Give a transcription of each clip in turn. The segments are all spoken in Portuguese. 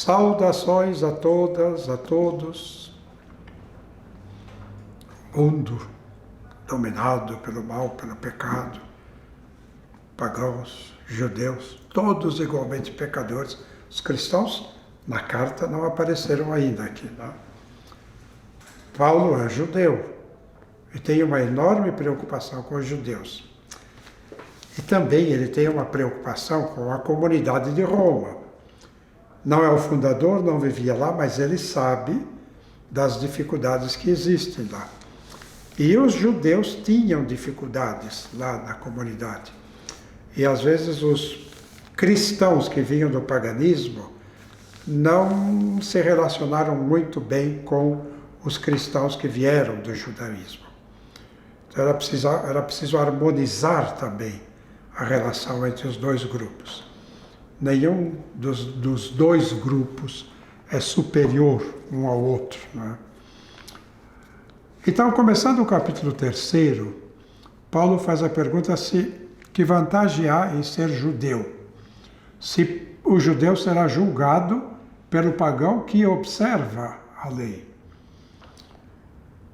Saudações a todas, a todos. Mundo dominado pelo mal, pelo pecado, pagãos, judeus, todos igualmente pecadores. Os cristãos, na carta, não apareceram ainda aqui, não? Paulo é judeu e tem uma enorme preocupação com os judeus. E também ele tem uma preocupação com a comunidade de Roma. Não é o fundador, não vivia lá, mas ele sabe das dificuldades que existem lá. E os judeus tinham dificuldades lá na comunidade. E às vezes os cristãos que vinham do paganismo não se relacionaram muito bem com os cristãos que vieram do judaísmo. Então era preciso harmonizar também a relação entre os dois grupos. Nenhum dos dois grupos é superior um ao outro, não é? Então, começando o capítulo 3, Paulo faz a pergunta que vantagem há em ser judeu? Se o judeu será julgado pelo pagão que observa a lei.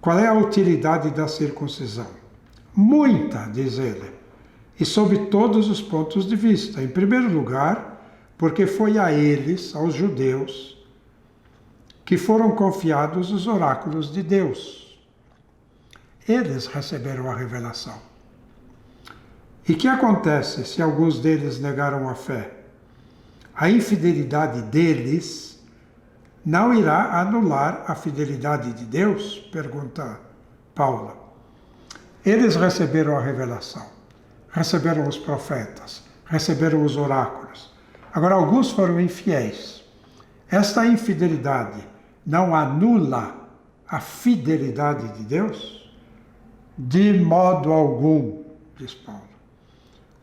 Qual é a utilidade da circuncisão? Muita, diz ele, e sob todos os pontos de vista. Em primeiro lugar, porque foi a eles, aos judeus, que foram confiados os oráculos de Deus. Eles receberam a revelação. E o que acontece se alguns deles negaram a fé? A infidelidade deles não irá anular a fidelidade de Deus? Pergunta Paulo. Eles receberam a revelação, receberam os profetas, receberam os oráculos. Agora, alguns foram infiéis. Esta infidelidade não anula a fidelidade de Deus? De modo algum, diz Paulo.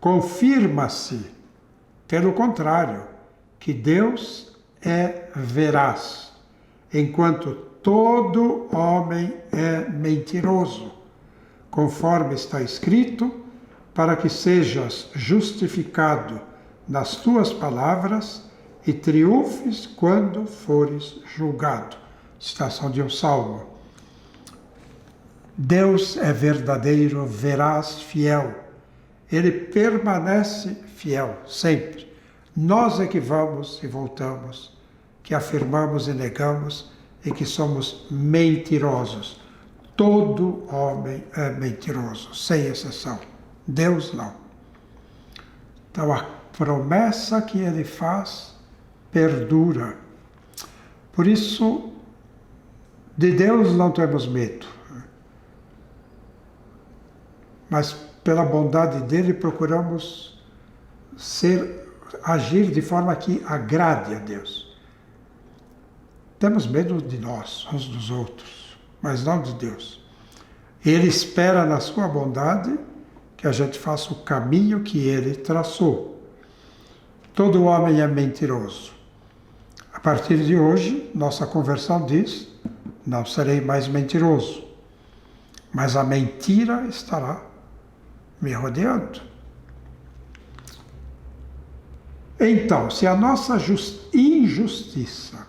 Confirma-se, pelo contrário, que Deus é veraz, enquanto todo homem é mentiroso, conforme está escrito, para que sejas justificado nas tuas palavras e triunfes quando fores julgado. Citação de um salmo. Deus é verdadeiro, veraz, fiel. Ele permanece fiel, sempre. Nós é que vamos e voltamos, que afirmamos e negamos e que somos mentirosos. Todo homem é mentiroso, sem exceção. Deus não. Então a promessa que ele faz perdura. Por isso, de Deus não temos medo. Mas pela bondade dele procuramos agir de forma que agrade a Deus. Temos medo de nós, uns dos outros, mas não de Deus. Ele espera na sua bondade que a gente faça o caminho que ele traçou. Todo homem é mentiroso. A partir de hoje, nossa conversão diz, não serei mais mentiroso, mas a mentira estará me rodeando. Então, se a nossa injustiça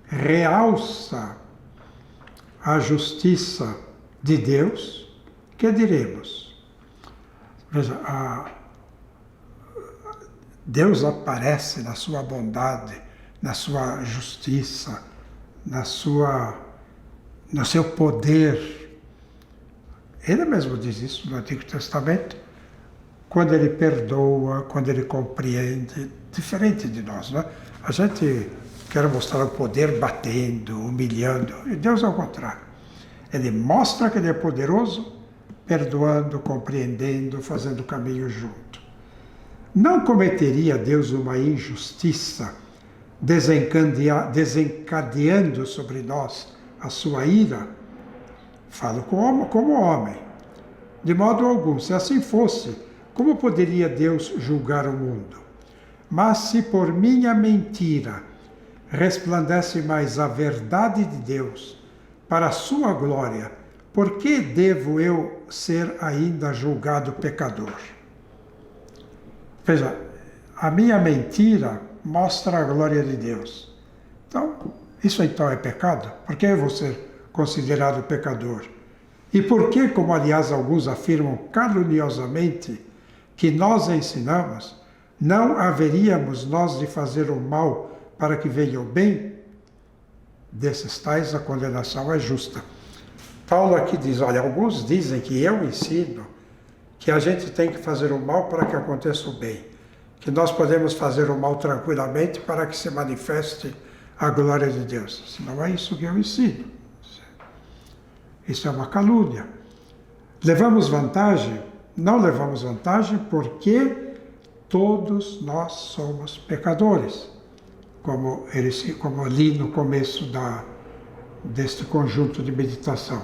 realça a justiça de Deus, que diremos? Veja, Deus aparece na sua bondade, na sua justiça, no seu poder. Ele mesmo diz isso no Antigo Testamento, quando ele perdoa, quando ele compreende, diferente de nós, né? A gente quer mostrar o poder batendo, humilhando, e Deus é o contrário. Ele mostra que ele é poderoso, perdoando, compreendendo, fazendo o caminho junto. Não cometeria Deus uma injustiça, desencadeando sobre nós a sua ira? Falo como homem. De modo algum, se assim fosse, como poderia Deus julgar o mundo? Mas se por minha mentira resplandece mais a verdade de Deus para a sua glória, por que devo eu ser ainda julgado pecador? Veja, a minha mentira mostra a glória de Deus. Então, isso então é pecado? Por que eu vou ser considerado pecador? E por que, como aliás alguns afirmam caluniosamente, que nós ensinamos, não haveríamos nós de fazer o mal para que venha o bem? Desses tais a condenação é justa. Paulo aqui diz, olha, alguns dizem que eu ensino que a gente tem que fazer o mal para que aconteça o bem, que nós podemos fazer o mal tranquilamente para que se manifeste a glória de Deus. Não é isso que eu ensino. Isso é uma calúnia. Levamos vantagem? Não levamos vantagem porque todos nós somos pecadores, como li no começo deste conjunto de meditação.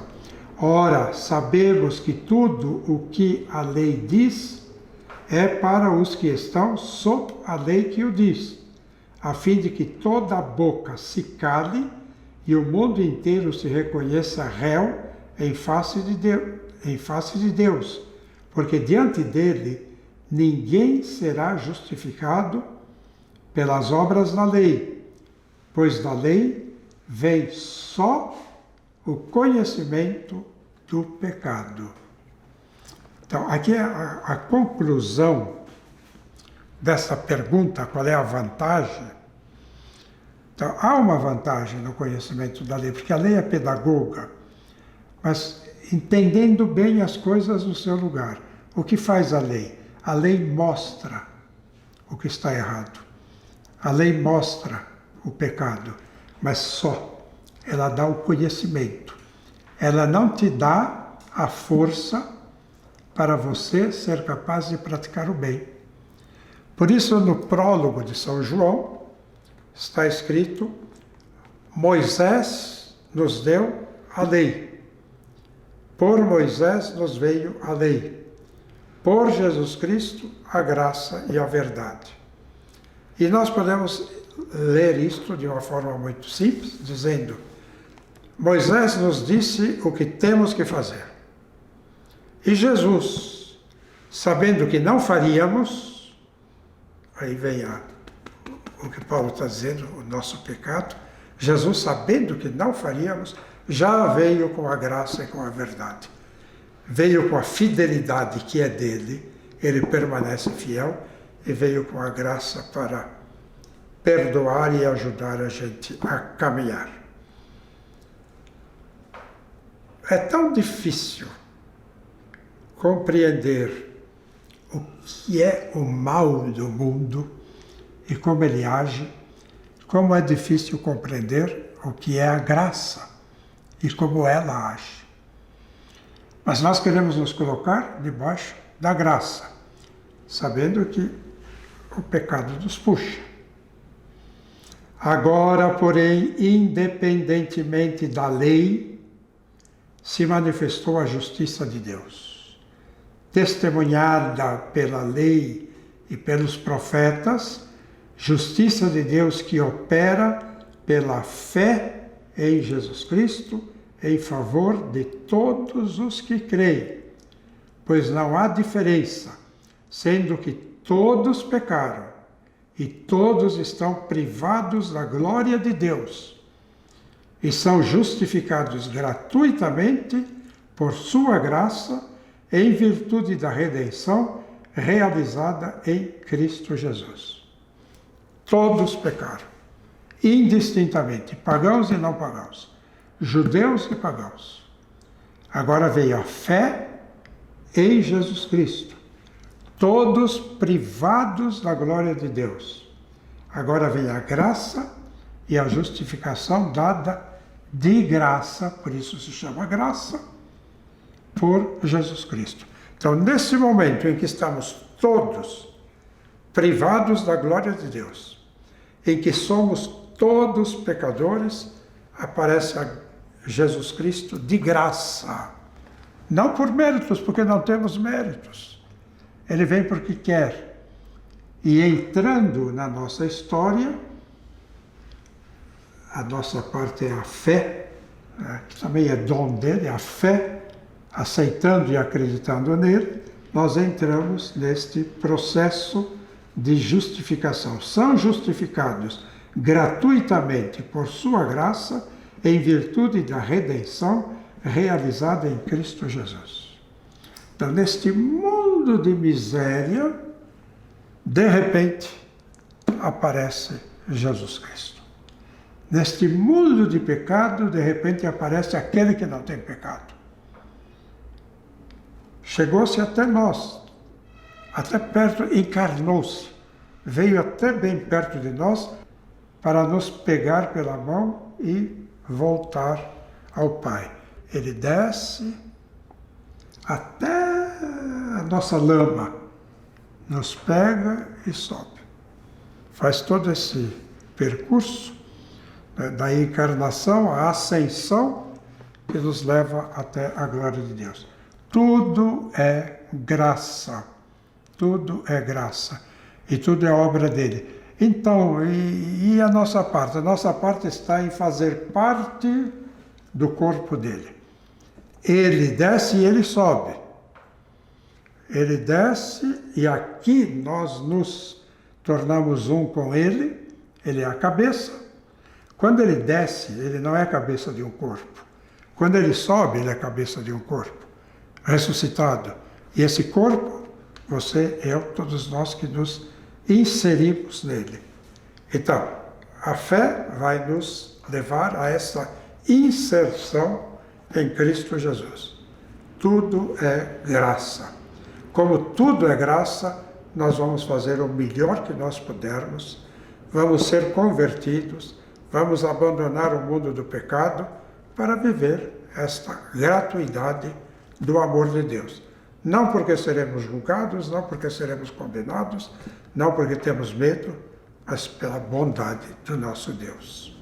Ora, sabemos que tudo o que a lei diz é para os que estão sob a lei que o diz, a fim de que toda a boca se cale e o mundo inteiro se reconheça réu em face de Deus, porque diante dele ninguém será justificado pelas obras da lei, pois da lei vem só o conhecimento do pecado. Então, aqui é a conclusão dessa pergunta, qual é a vantagem? Então, há uma vantagem no conhecimento da lei, porque a lei é pedagoga, mas entendendo bem as coisas no seu lugar. O que faz a lei? A lei mostra o que está errado. A lei mostra o pecado, mas só. Ela dá o conhecimento. Ela não te dá a força para você ser capaz de praticar o bem. Por isso, no prólogo de São João, está escrito: Moisés nos deu a lei. Por Moisés nos veio a lei. Por Jesus Cristo, a graça e a verdade. E nós podemos ler isto de uma forma muito simples, dizendo: Moisés nos disse o que temos que fazer. E Jesus, sabendo que não faríamos, aí vem o que Paulo está dizendo, o nosso pecado, Jesus, sabendo que não faríamos, já veio com a graça e com a verdade. Veio com a fidelidade que é dele, ele permanece fiel, e veio com a graça para perdoar e ajudar a gente a caminhar. É tão difícil compreender o que é o mal do mundo e como ele age, como é difícil compreender o que é a graça e como ela age. Mas nós queremos nos colocar debaixo da graça, sabendo que o pecado nos puxa. Agora, porém, independentemente da lei, se manifestou a justiça de Deus, testemunhada pela lei e pelos profetas, justiça de Deus que opera pela fé em Jesus Cristo, em favor de todos os que creem, pois não há diferença, sendo que todos pecaram e todos estão privados da glória de Deus e são justificados gratuitamente por sua graça em virtude da redenção realizada em Cristo Jesus. Todos pecaram, indistintamente, pagãos e não pagãos, judeus e pagãos. Agora veio a fé em Jesus Cristo. Todos privados da glória de Deus. Agora vem a graça e a justificação dada de graça, por isso se chama graça, por Jesus Cristo. Então, nesse momento em que estamos todos privados da glória de Deus, em que somos todos pecadores, aparece a Jesus Cristo de graça. Não por méritos, porque não temos méritos. Ele vem porque quer. E entrando na nossa história, a nossa parte é a fé, que também é dom dele, a fé, aceitando e acreditando nele, nós entramos neste processo de justificação. São justificados gratuitamente por sua graça, em virtude da redenção realizada em Cristo Jesus. Então, neste mundo de miséria, de repente, aparece Jesus Cristo. Neste mundo de pecado, de repente aparece aquele que não tem pecado. Chegou-se até nós, até perto, encarnou-se, veio até bem perto de nós para nos pegar pela mão e voltar ao Pai. Ele desce até a nossa lama, nos pega e sobe. Faz todo esse percurso, né, da encarnação à ascensão que nos leva até a glória de Deus. Tudo é graça, tudo é graça e tudo é obra dele. Então, e a nossa parte? A nossa parte está em fazer parte do corpo dele. Ele desce e ele sobe. Ele desce e aqui nós nos tornamos um com ele. Ele é a cabeça. Quando ele desce, ele não é a cabeça de um corpo. Quando ele sobe, ele é a cabeça de um corpo ressuscitado. E esse corpo, você, eu, todos nós que nos inserimos nele. Então, a fé vai nos levar a essa inserção em Cristo Jesus. Tudo é graça. Como tudo é graça, nós vamos fazer o melhor que nós pudermos, vamos ser convertidos, vamos abandonar o mundo do pecado para viver esta gratuidade do amor de Deus. Não porque seremos julgados, não porque seremos condenados, não porque temos medo, mas pela bondade do nosso Deus.